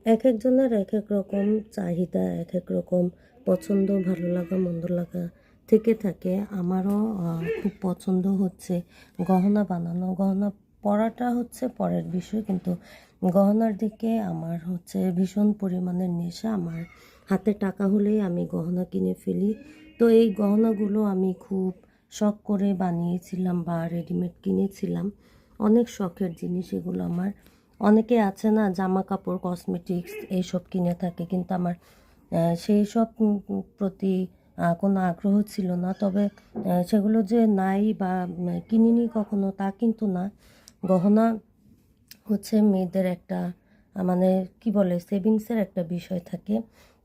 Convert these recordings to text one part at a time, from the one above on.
এক একজনের এক এক রকম চাহিদা, এক এক রকম পছন্দ, ভালো লাগা, মন্দ লাগা থেকে থাকে। আমারও খুব পছন্দ হচ্ছে গহনা বানানো। গহনা পরাটা হচ্ছে পরের বিষয়, কিন্তু গহনার দিকে আমার হচ্ছে ভীষণ পরিমাণের নেশা। আমার হাতে টাকা হলেই আমি গহনা কিনে ফেলি। তো এই গহনাগুলো আমি খুব শখ করে বানিয়েছিলাম বা রেডিমেড কিনেছিলাম। অনেক শখের জিনিস এগুলো আমার। অনেকে আছে না জামা কাপড়, কসমেটিক্স এইসব কিনে থাকে, কিন্তু আমার সেই সব প্রতি কোনো আগ্রহ ছিল না। তবে সেগুলো যে নাই বা কিনিনি কখনো তা কিন্তু না। গহনা হচ্ছে মেয়েদের একটা মানে কি বলে সেভিংসের একটা বিষয় থাকে।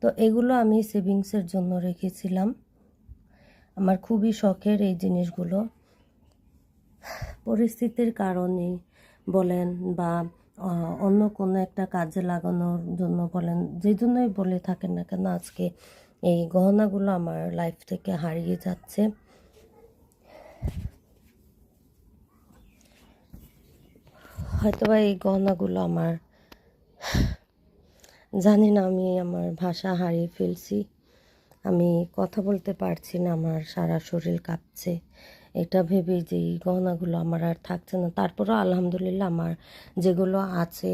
তো এগুলো আমি সেভিংসের জন্য রেখেছিলাম। আমার খুবই শখের এই জিনিসগুলো। পরিস্থিতির কারণে বলেন বা অন্য কোনো একটা কাজে লাগানোর জন্য বলেন, যে জন্যই বলে থাকেন না কেন, আজকে এই গহনাগুলো আমার লাইফ থেকে হারিয়ে যাচ্ছে। হয়তোবা এই গহনাগুলো আমার, জানি না, আমি আমার ভাষা হারিয়ে ফেলছি। আমি কথা বলতে পারছি না, আমার সারা শরীর কাঁপছে এটা ভেবেই যে এই গহনাগুলো আমার আর থাকছে না। তারপরও আলহামদুলিল্লাহ আমার যেগুলো আছে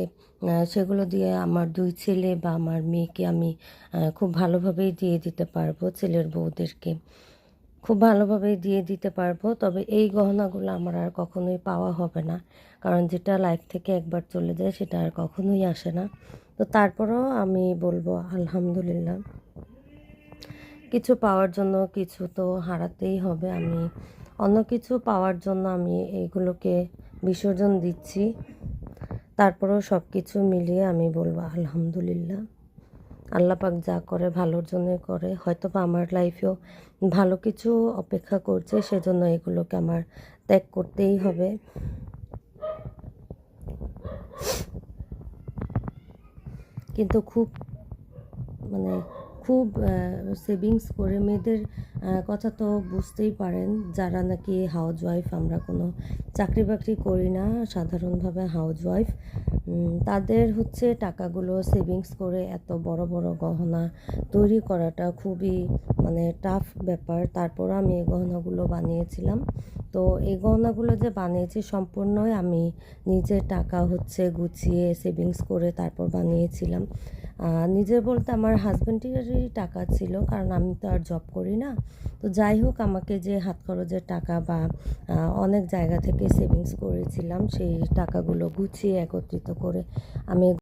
সেগুলো দিয়ে আমার দুই ছেলে বা আমার মেয়েকে আমি খুব ভালোভাবেই দিয়ে দিতে পারবো, ছেলের বউদেরকে খুব ভালোভাবেই দিয়ে দিতে পারবো। তবে এই গহনাগুলো আমার আর কখনোই পাওয়া হবে না, কারণ যেটা লাইফ থেকে একবার চলে যায় সেটা আর কখনোই আসে না। তো তারপরেও আমি বলবো আলহামদুলিল্লাহ, কিছু পাওয়ার জন্য কিছু তো হারাতেই হবে। আমি অন্য কিছু পাওয়ার জন্য আমি এইগুলোকে বিসর্জন দিচ্ছি। তারপরেও সব কিছু মিলিয়ে আমি বলবো আলহামদুলিল্লাহ। আল্লাহ পাক যা করে ভালোর জন্যই করে। হয়তো বা আমার লাইফেও ভালো কিছু অপেক্ষা করছে, সেজন্য এগুলোকে আমার ত্যাগ করতেই হবে। কিন্তু খুব মানে খুব সেভিংস করে মেয়েদের কথা তো বুঝতেই পারেন, যারা নাকি হাউস ওয়াইফ, আমরা কোনো চাকরি বাকরি করি না, সাধারণভাবে হাউস ওয়াইফ, তাদের হচ্ছে টাকাগুলো সেভিংস করে এত বড় বড় গহনা তৈরি করাটা খুবই মানে টাফ ব্যাপার। তারপর আমি এই গহনাগুলো বানিয়েছিলাম। তো এই গহনাগুলো যে বানিয়েছি সম্পূর্ণই আমি নিজের টাকা হচ্ছে গুছিয়ে সেভিংস করে তারপর বানিয়েছিলাম। নিজের বলতে আমার হাজব্যান্ডেরই টাকা ছিল, কারণ আমি তো আর জব করি না। তো যাই হোক, আমাকে যে হাত খরচের টাকা বা অনেক জায়গা থেকে সেভিংস করেছিলাম, সেই টাকাগুলো গুছিয়ে একত্রিত করে আমি